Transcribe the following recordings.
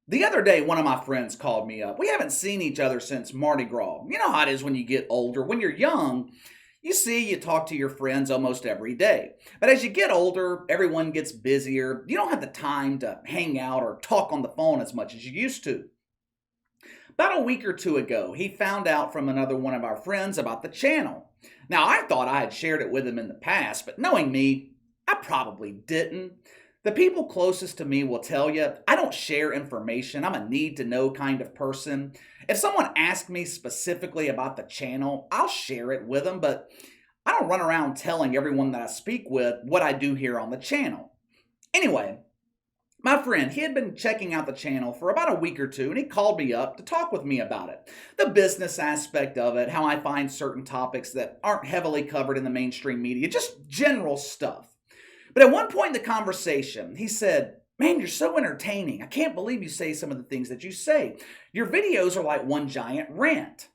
The other day, one of my friends called me up. We haven't seen each other since Mardi Gras. You know how it is when you get older. When you're young, you talk to your friends almost every day. But as you get older, everyone gets busier. You don't have the time to hang out or talk on the phone as much as you used to. About a week or two ago, he found out from another one of our friends about the channel. Now, I thought I had shared it with him in the past, but knowing me, I probably didn't. The people closest to me will tell you I don't share information. I'm a need to know kind of person. If someone asks me specifically about the channel, I'll share it with them, but I don't run around telling everyone that I speak with what I do here on the channel. Anyway, my friend, he had been checking out the channel for about a week or two, and he called me up to talk with me about it. The business aspect of it, how I find certain topics that aren't heavily covered in the mainstream media, just general stuff. But at one point in the conversation, he said, "Man, you're so entertaining. I can't believe you say some of the things that you say. Your videos are like one giant rant."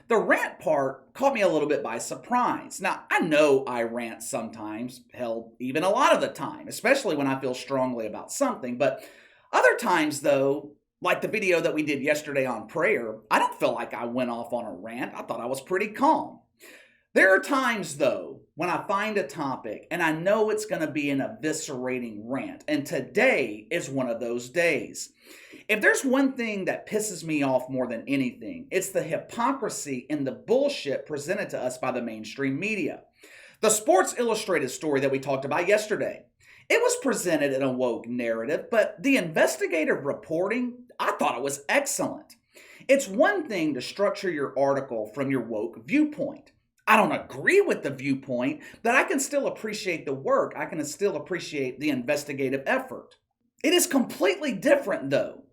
The rant part caught me a little bit by surprise. Now, I know I rant sometimes, hell, even a lot of the time, especially when I feel strongly about something. But other times, though, like the video that we did yesterday on prayer, I don't feel like I went off on a rant. I thought I was pretty calm. There are times, though, when I find a topic and I know it's going to be an eviscerating rant, and today is one of those days. If there's one thing that pisses me off more than anything, it's the hypocrisy and the bullshit presented to us by the mainstream media. The Sports Illustrated story that we talked about yesterday, it was presented in a woke narrative, but the investigative reporting, I thought it was excellent. It's one thing to structure your article from your woke viewpoint. I don't agree with the viewpoint, but I can still appreciate the work. I can still appreciate the investigative effort. It is completely different, though,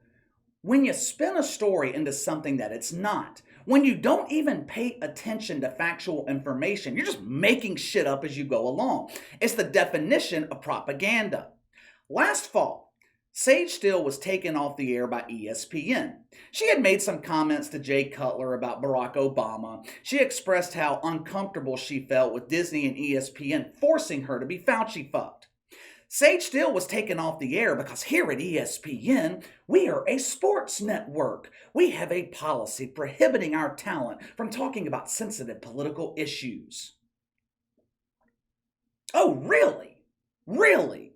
when you spin a story into something that it's not. When you don't even pay attention to factual information, you're just making shit up as you go along. It's the definition of propaganda. Last fall, Sage Steele was taken off the air by ESPN. She had made some comments to Jay Cutler about Barack Obama. She expressed how uncomfortable she felt with Disney and ESPN forcing her to be Fauci fucked. Sage Steele was taken off the air because here at ESPN, we are a sports network. We have a policy prohibiting our talent from talking about sensitive political issues. Oh, really? Really?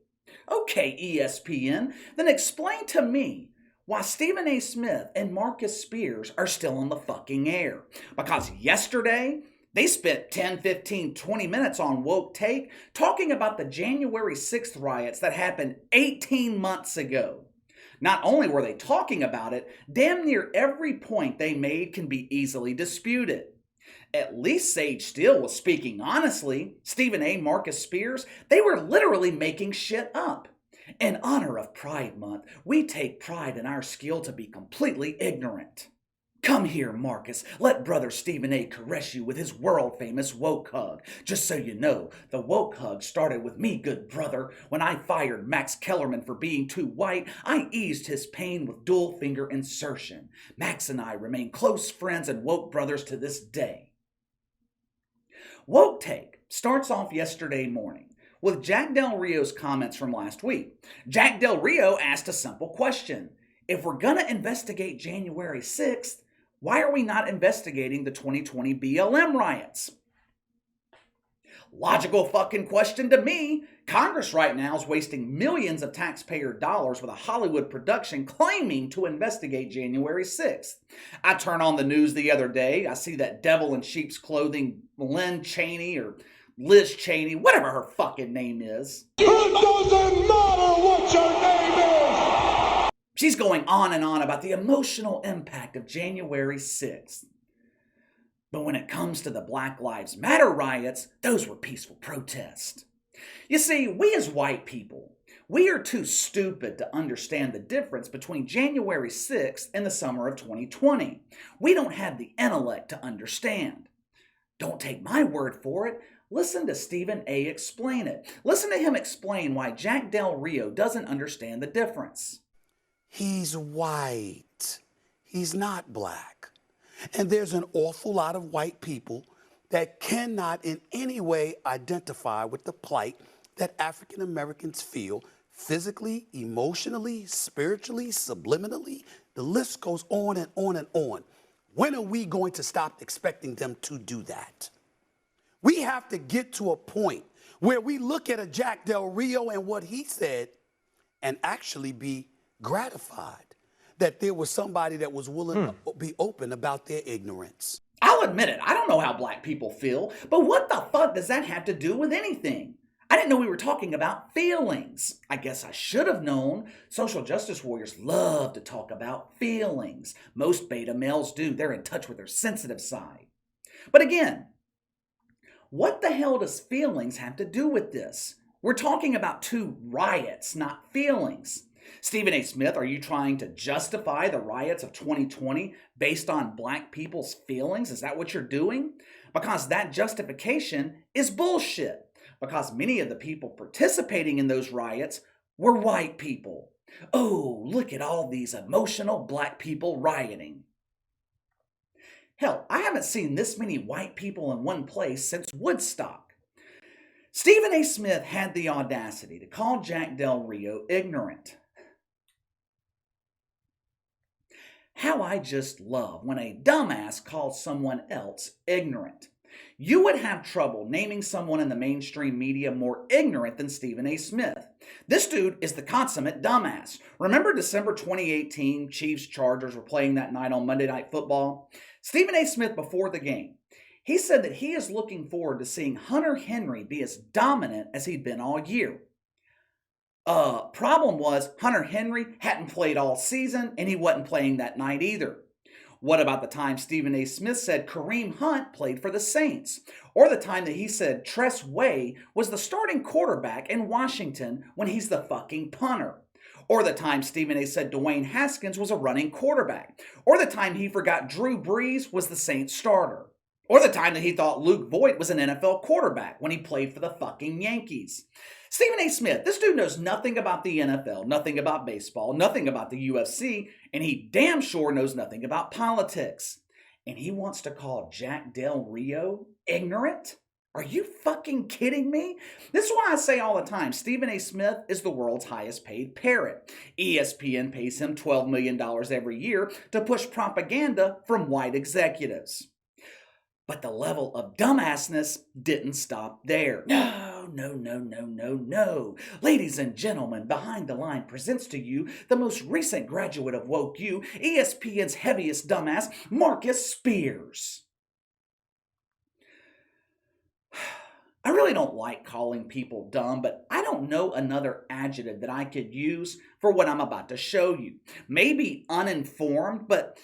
Okay, ESPN, then explain to me why Stephen A. Smith and Marcus Spears are still on the fucking air. Because yesterday, they spent 10, 15, 20 minutes on Woke Take talking about the January 6th riots that happened 18 months ago. Not only were they talking about it, damn near every point they made can be easily disputed. At least Sage Steele was speaking honestly. Stephen A. Marcus Spears, they were literally making shit up. In honor of Pride Month, we take pride in our skill to be completely ignorant. Come here, Marcus. Let brother Stephen A. caress you with his world-famous woke hug. Just so you know, the woke hug started with me, good brother. When I fired Max Kellerman for being too white, I eased his pain with dual finger insertion. Max and I remain close friends and woke brothers to this day. Woke Take starts off yesterday morning with Jack Del Rio's comments from last week. Jack Del Rio asked a simple question. If we're going to investigate January 6th, why are we not investigating the 2020 BLM riots? Logical fucking question to me. Congress right now is wasting millions of taxpayer dollars with a Hollywood production claiming to investigate January 6th. I turn on the news the other day. I see that devil in sheep's clothing, Lynn Cheney or Liz Cheney, whatever her fucking name is. It doesn't matter what your name is. She's going on and on about the emotional impact of January 6th. But when it comes to the Black Lives Matter riots, those were peaceful protests. You see, we as white people, we are too stupid to understand the difference between January 6th and the summer of 2020. We don't have the intellect to understand. Don't take my word for it. Listen to Stephen A. explain it. Listen to him explain why Jack Del Rio doesn't understand the difference. He's white. He's not black. And there's an awful lot of white people that cannot in any way identify with the plight that African Americans feel physically, emotionally, spiritually, subliminally. The list goes on and on and on. When are we going to stop expecting them to do that? We have to get to a point where we look at a Jack Del Rio and what he said and actually be gratified that there was somebody that was willing to be open about their ignorance. I'll admit it, I don't know how black people feel, but what the fuck does that have to do with anything? I didn't know we were talking about feelings. I guess I should have known. Social justice warriors love to talk about feelings. Most beta males do. They're in touch with their sensitive side. But again, what the hell does feelings have to do with this? We're talking about two riots, not feelings. Stephen A. Smith, are you trying to justify the riots of 2020 based on black people's feelings? Is that what you're doing? Because that justification is bullshit. Because many of the people participating in those riots were white people. Oh, look at all these emotional black people rioting. Hell, I haven't seen this many white people in one place since Woodstock. Stephen A. Smith had the audacity to call Jack Del Rio ignorant. How I just love when a dumbass calls someone else ignorant. You would have trouble naming someone in the mainstream media more ignorant than Stephen A. Smith. This dude is the consummate dumbass. Remember December 2018, Chiefs-Chargers were playing that night on Monday Night Football? Stephen A. Smith, before the game, he said that he is looking forward to seeing Hunter Henry be as dominant as he'd been all year. Problem was, Hunter Henry hadn't played all season, and he wasn't playing that night either. What about the time Stephen A. Smith said Kareem Hunt played for the Saints? Or the time that he said Tress Way was the starting quarterback in Washington when he's the fucking punter? Or the time Stephen A. said Dwayne Haskins was a running quarterback? Or the time he forgot Drew Brees was the Saints starter? Or the time that he thought Luke Voigt was an NFL quarterback when he played for the fucking Yankees? Stephen A. Smith, this dude knows nothing about the NFL, nothing about baseball, nothing about the UFC, and he damn sure knows nothing about politics. And he wants to call Jack Del Rio ignorant? Are you fucking kidding me? This is why I say all the time, Stephen A. Smith is the world's highest paid parrot. ESPN pays him $12 million every year to push propaganda from white executives. But the level of dumbassness didn't stop there. No. Ladies and gentlemen, Behind the Line presents to you the most recent graduate of Woke U, ESPN's heaviest dumbass, Marcus Spears. I really don't like calling people dumb, but I don't know another adjective that I could use for what I'm about to show you. Maybe uninformed, but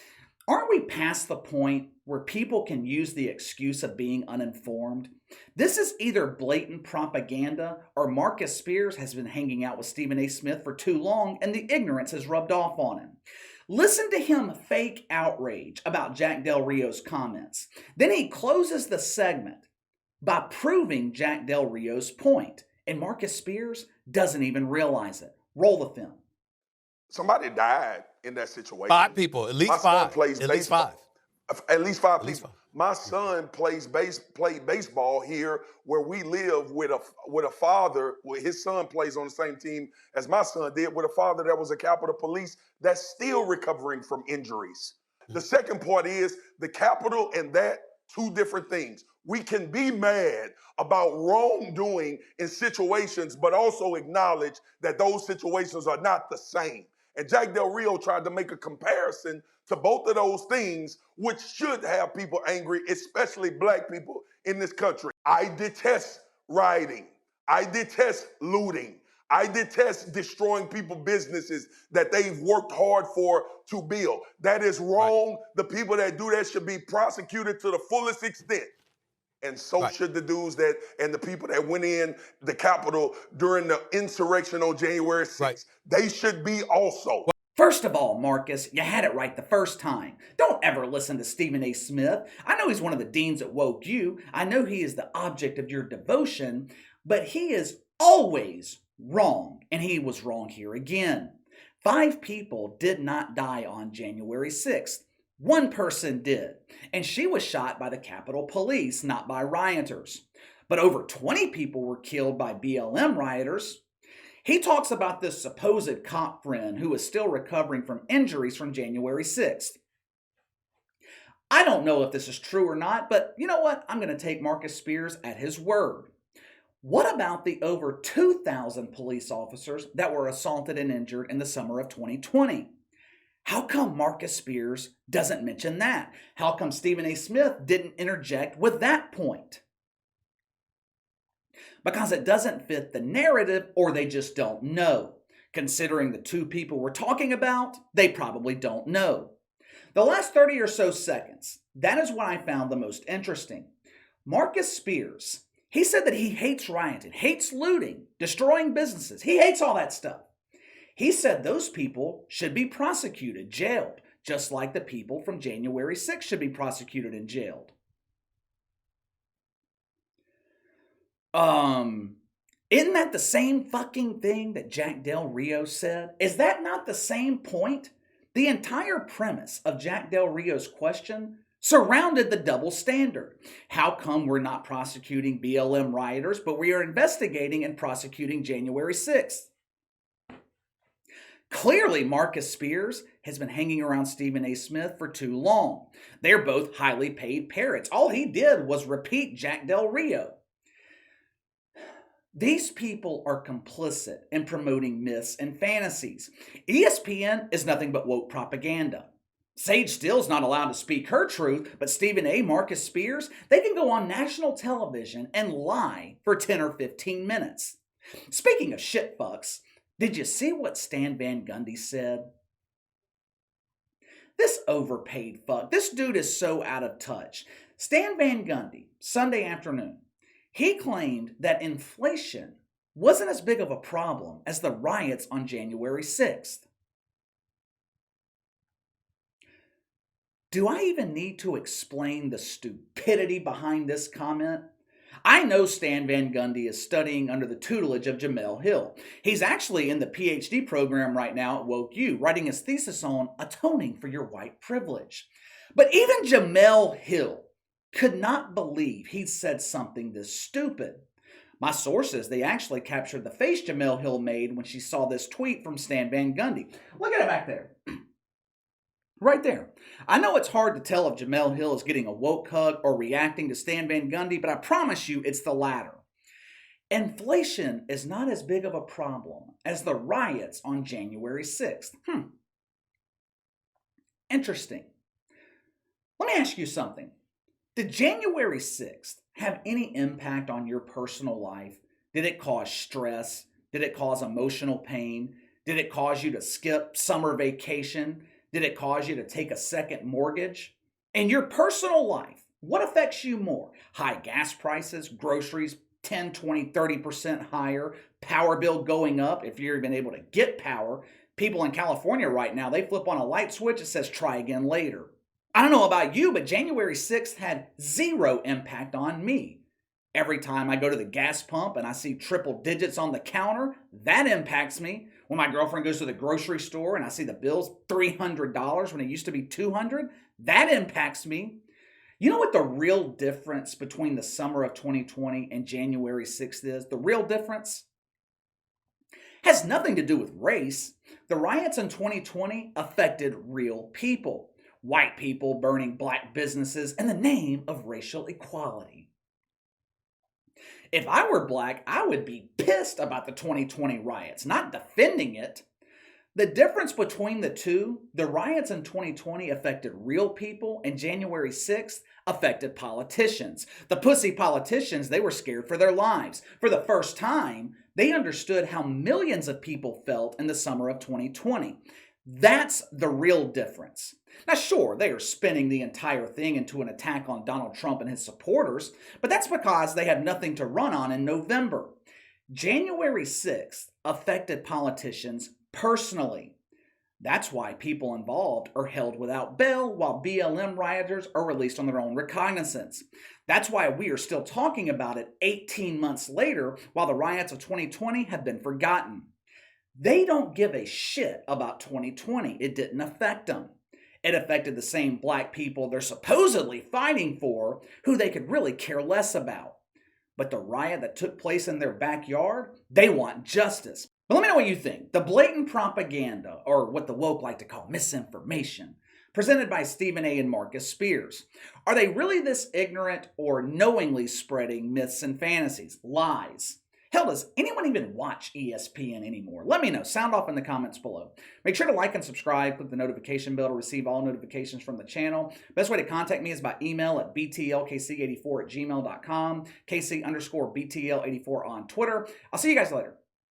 aren't we past the point where people can use the excuse of being uninformed? This is either blatant propaganda or Marcus Spears has been hanging out with Stephen A. Smith for too long and the ignorance has rubbed off on him. Listen to him fake outrage about Jack Del Rio's comments. Then he closes the segment by proving Jack Del Rio's point. And Marcus Spears doesn't even realize it. Roll the film. Somebody died in that situation. 5 people, at least My 5. son plays At baseball. least 5. At least five At least people. 5. My son played baseball here where we live with a father. His son plays on the same team as my son did, with a father that was a Capitol Police that's still recovering from injuries. The second part is the Capitol and that, two different things. We can be mad about wrongdoing in situations, but also acknowledge that those situations are not the same. And Jack Del Rio tried to make a comparison to both of those things, which should have people angry, especially black people in this country. I detest rioting. I detest looting. I detest destroying people's businesses that they've worked hard for to build. That is wrong. Right. The people that do that should be prosecuted to the fullest extent. And so should the dudes and the people that went in the Capitol during the insurrection on January 6th. Right. They should be also. First of all, Marcus, you had it right the first time. Don't ever listen to Stephen A. Smith. I know he's one of the deans at Woke U. I know he is the object of your devotion, but he is always wrong. And he was wrong here again. 5 people did not die on January 6th. 1 person did, and she was shot by the Capitol Police, not by rioters. But over 20 people were killed by BLM rioters. He talks about this supposed cop friend who is still recovering from injuries from January 6th. I don't know if this is true or not, but you know what? I'm going to take Marcus Spears at his word. What about the over 2,000 police officers that were assaulted and injured in the summer of 2020? How come Marcus Spears doesn't mention that? How come Stephen A. Smith didn't interject with that point? Because it doesn't fit the narrative, or they just don't know. Considering the two people we're talking about, they probably don't know. The last 30 or so seconds, that is what I found the most interesting. Marcus Spears, he said that he hates rioting, hates looting, destroying businesses. He hates all that stuff. He said those people should be prosecuted, jailed, just like the people from January 6th should be prosecuted and jailed. Isn't that the same fucking thing that Jack Del Rio said? Is that not the same point? The entire premise of Jack Del Rio's question surrounded the double standard. How come we're not prosecuting BLM rioters, but we are investigating and prosecuting January 6th? Clearly, Marcus Spears has been hanging around Stephen A. Smith for too long. They're both highly paid parrots. All he did was repeat Jack Del Rio. These people are complicit in promoting myths and fantasies. ESPN is nothing but woke propaganda. Sage Still's not allowed to speak her truth, but Stephen A., Marcus Spears, they can go on national television and lie for 10 or 15 minutes. Speaking of shit fucks, did you see what Stan Van Gundy said? This overpaid fuck, this dude is so out of touch. Stan Van Gundy, Sunday afternoon, he claimed that inflation wasn't as big of a problem as the riots on January 6th. Do I even need to explain the stupidity behind this comment? I know Stan Van Gundy is studying under the tutelage of Jamel Hill. He's actually in the PhD program right now at Woke U, writing his thesis on atoning for your white privilege. But even Jamel Hill could not believe he'd said something this stupid. My sources, they actually captured the face Jamel Hill made when she saw this tweet from Stan Van Gundy. Look at it back there. Right there. I know it's hard to tell if Jamel Hill is getting a woke hug or reacting to Stan Van Gundy, but I promise you it's the latter. Inflation is not as big of a problem as the riots on January 6th. Interesting. Let me ask you something. Did January 6th have any impact on your personal life? Did it cause stress? Did it cause emotional pain? Did it cause you to skip summer vacation? Did it cause you to take a second mortgage? In your personal life, what affects you more? High gas prices, groceries 10, 20, 30% higher, power bill going up if you're even able to get power. People in California right now, they flip on a light switch, it says try again later. I don't know about you, but January 6th had zero impact on me. Every time I go to the gas pump and I see triple digits on the counter, that impacts me. When my girlfriend goes to the grocery store and I see the bill's $300 when it used to be $200, that impacts me. You know what the real difference between the summer of 2020 and January 6th is? The real difference has nothing to do with race. The riots in 2020 affected real people. White people burning black businesses in the name of racial equality. If I were black, I would be pissed about the 2020 riots, not defending it. The difference between the two, the riots in 2020 affected real people, and January 6th affected politicians. The pussy politicians, they were scared for their lives. For the first time, they understood how millions of people felt in the summer of 2020. That's the real difference. Now, sure, they are spinning the entire thing into an attack on Donald Trump and his supporters, but that's because they have nothing to run on in November. January 6th affected politicians personally. That's why people involved are held without bail while BLM rioters are released on their own recognizance. That's why we are still talking about it 18 months later while the riots of 2020 have been forgotten. They don't give a shit about 2020. It didn't affect them. It affected the same black people they're supposedly fighting for, who they could really care less about. But the riot that took place in their backyard, they want justice. But let me know what you think. The blatant propaganda, or what the woke like to call misinformation, presented by Stephen A. and Marcus Spears. Are they really this ignorant or knowingly spreading myths and fantasies, lies? Hell, does anyone even watch ESPN anymore? Let me know. Sound off in the comments below. Make sure to like and subscribe. Click the notification bell to receive all notifications from the channel. Best way to contact me is by email at btlkc84@gmail.com, KC_BTL84 on Twitter. I'll see you guys later.